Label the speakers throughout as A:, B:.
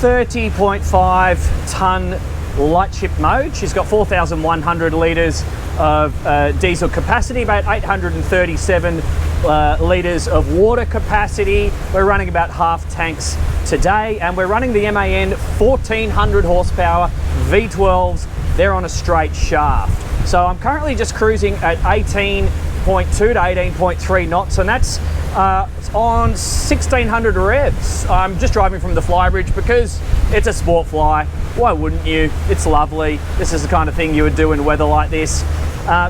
A: 30.5 tonne light ship mode. She's got 4,100 litres of diesel capacity, about 837 litres of water capacity. We're running about half tanks today, and we're running the MAN 1400 horsepower V12s. They're on a straight shaft. So I'm currently just cruising at 18.2 to 18.3 knots, and that's on 1600 revs. I'm just driving from the Flybridge because it's a sport fly. Why wouldn't you? It's lovely. This is the kind of thing you would do in weather like this.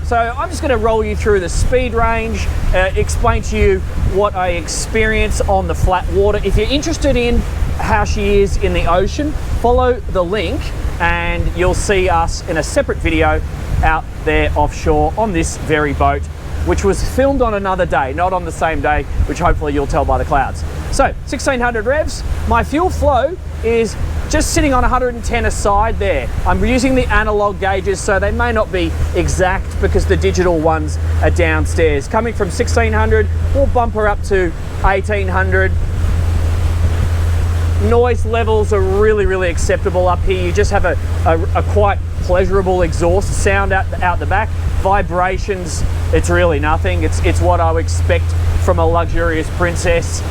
A: So I'm just going to roll you through the speed range, explain to you what I experience on the flat water. If you're interested in how she is in the ocean, follow the link and you'll see us in a separate video out there offshore on this very boat, which was filmed on another day, not on the same day, which hopefully you'll tell by the clouds. So 1600 revs, my fuel flow is just sitting on 110 aside there. I'm using the analog gauges, so they may not be exact because the digital ones are downstairs. Coming from 1600, we'll bump her up to 1800. Noise levels are really acceptable up here. You just have a quite pleasurable exhaust sound out the back. Vibrations, it's really nothing. It's what I would expect from a luxurious Princess,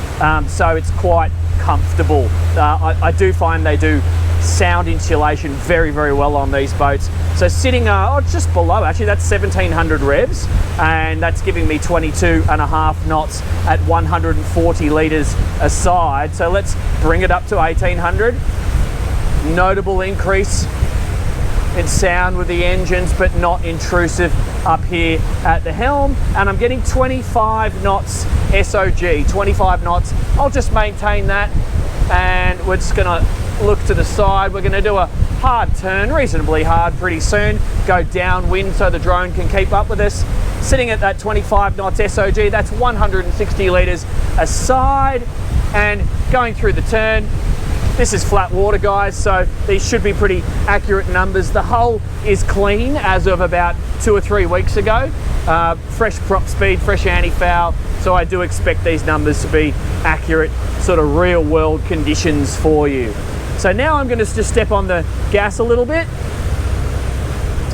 A: so it's quite comfortable. I do find they do sound insulation very well on these boats. So sitting just below, actually that's 1700 revs, and that's giving me 22.5 knots at 140 litres aside. So let's bring it up to 1800. Notable increase in sound with the engines, but not intrusive up here at the helm. And I'm getting 25 knots SOG, 25 knots. I'll just maintain that, and we're just gonna look to the side. We're gonna do a hard turn, reasonably hard pretty soon, go downwind so the drone can keep up with us. Sitting at that 25 knots SOG, that's 160 litres aside, and going through the turn. This is flat water, guys, so these should be pretty accurate numbers. The hull is clean as of about 2 or 3 weeks ago. Fresh prop speed, fresh anti-foul, so I do expect these numbers to be accurate, sort of real world conditions for you. So now I'm going to just step on the gas a little bit.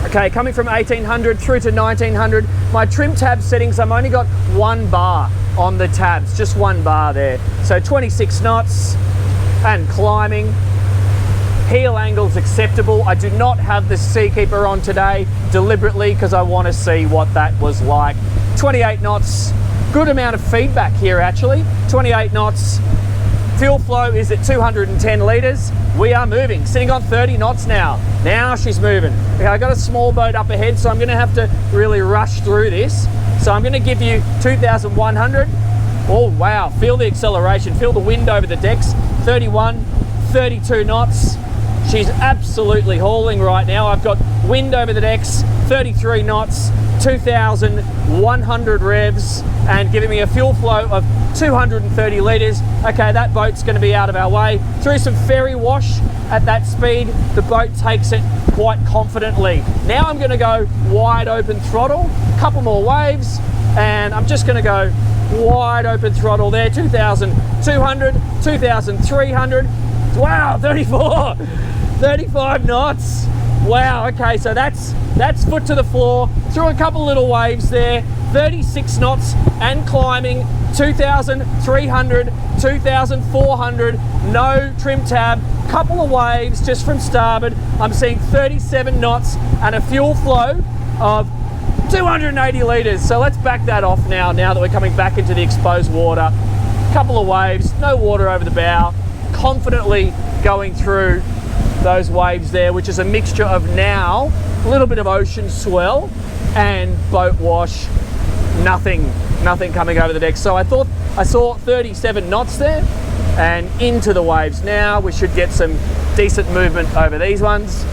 A: Okay, coming from 1800 through to 1900, my trim tab settings, I've only got 1 bar on the tabs, just 1 bar there. So 26 knots. And climbing. Heel angle's acceptable. I do not have the Seakeeper on today deliberately because I want to see what that was like. 28 knots, good amount of feedback here actually. 28 knots. Fuel flow is at 210 litres. We are moving, sitting on 30 knots now. Now she's moving. Okay, I got a small boat up ahead, so I'm going to have to really rush through this. So I'm going to give you 2,100. Oh wow, feel the acceleration, feel the wind over the decks. 31, 32 knots. She's absolutely hauling right now. I've got wind over the decks, 33 knots, 2,100 revs, and giving me a fuel flow of 230 litres. Okay, that boat's going to be out of our way. Through some ferry wash at that speed, the boat takes it quite confidently. Now I'm going to go wide open throttle, couple more waves, and I'm just going to go wide open throttle there, 2,200, 2,300. Wow, 34, 35 knots. Wow, okay, so that's foot to the floor, through a couple little waves there, 36 knots and climbing, 2,300, 2,400, no trim tab, couple of waves just from starboard. I'm seeing 37 knots and a fuel flow of 280 litres. So let's back that off now that we're coming back into the exposed water. Couple of waves, no water over the bow, confidently going through those waves there, which is a mixture of now a little bit of ocean swell and boat wash. Nothing coming over the deck. So I thought I saw 37 knots there, and into the waves now. We should get some decent movement over these ones.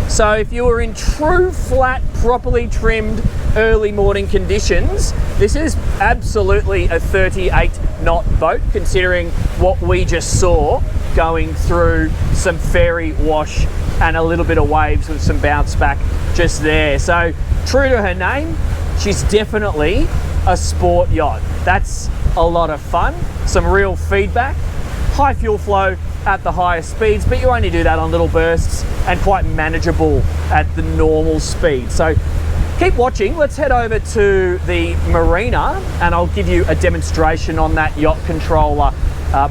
A: So if you were in true flat, properly trimmed early morning conditions, this is absolutely a 38 knot boat, considering what we just saw going through some ferry wash and a little bit of waves with some bounce back just there. So true to her name, she's definitely a sport yacht. That's a lot of fun, some real feedback, high fuel flow, at the highest speeds, but you only do that on little bursts and quite manageable at the normal speed. So keep watching. Let's head over to the marina and I'll give you a demonstration on that yacht controller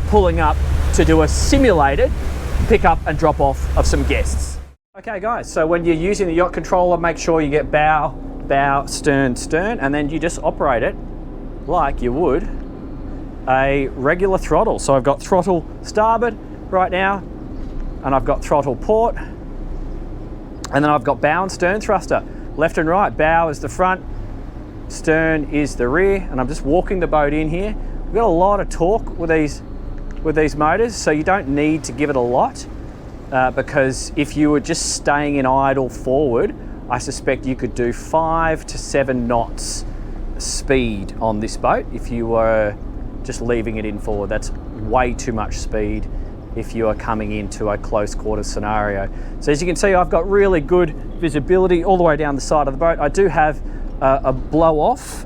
A: pulling up to do a simulated pick up and drop off of some guests. Okay guys, so when you're using the yacht controller, make sure you get bow, bow, stern, stern, and then you just operate it like you would a regular throttle. So I've got throttle starboard right now, and I've got throttle port, and then I've got bow and stern thruster, left and right. Bow is the front, stern is the rear, and I'm just walking the boat in here. We've got a lot of torque with these motors, so you don't need to give it a lot, because if you were just staying in idle forward, I suspect you could do 5 to 7 knots speed on this boat. If you were just leaving it in forward, that's way too much speed if you are coming into a close quarters scenario. So as you can see, I've got really good visibility all the way down the side of the boat. I do have a blow off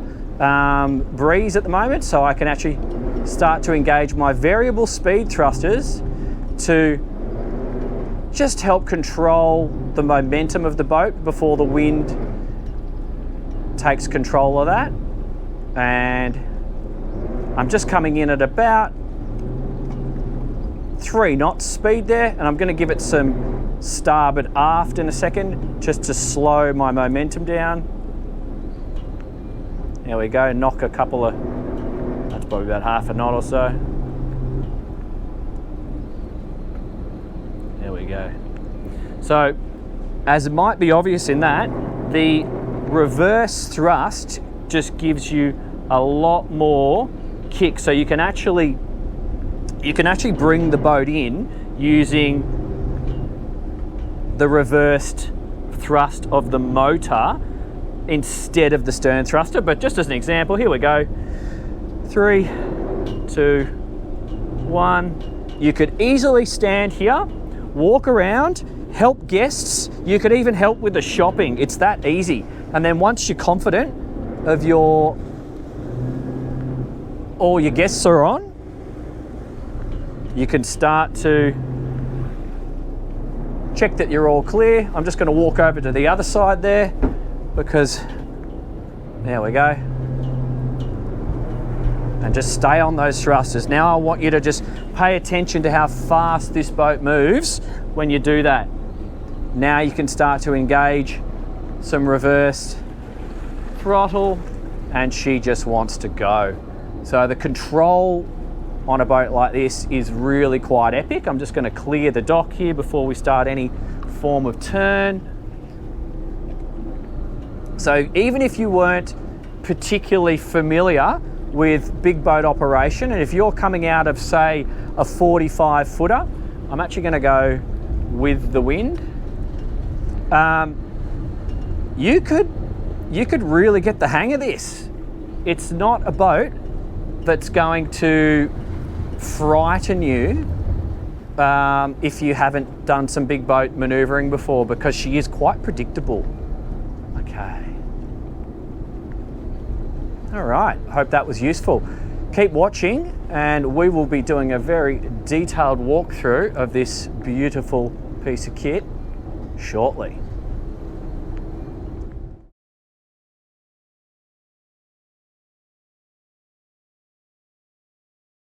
A: breeze at the moment, so I can actually start to engage my variable speed thrusters to just help control the momentum of the boat before the wind takes control of that. And I'm just coming in at about 3 knots speed there, and I'm going to give it some starboard aft in a second just to slow my momentum down. There we go, knock a couple of, that's probably about half a knot or so. There we go. So, as it might be obvious in that, the reverse thrust just gives you a lot more kick. So you can actually bring the boat in using the reversed thrust of the motor instead of the stern thruster. But just as an example, here we go. 3, 2, 1. You could easily stand here, walk around, help guests. You could even help with the shopping. It's that easy. And then once you're confident of all your guests are on, you can start to check that you're all clear. I'm just going to walk over to the other side there, because there we go. And just stay on those thrusters. Now I want you to just pay attention to how fast this boat moves when you do that. Now you can start to engage some reversed throttle, and she just wants to go. So the control on a boat like this is really quite epic. I'm just going to clear the dock here before we start any form of turn. So even if you weren't particularly familiar with big boat operation, and if you're coming out of, say, a 45 footer, I'm actually going to go with the wind. You could really get the hang of this. It's not a boat that's going to frighten you if you haven't done some big boat maneuvering before, because she is quite predictable. Okay. All right, I hope that was useful. Keep watching, and we will be doing a very detailed walkthrough of this beautiful piece of kit shortly.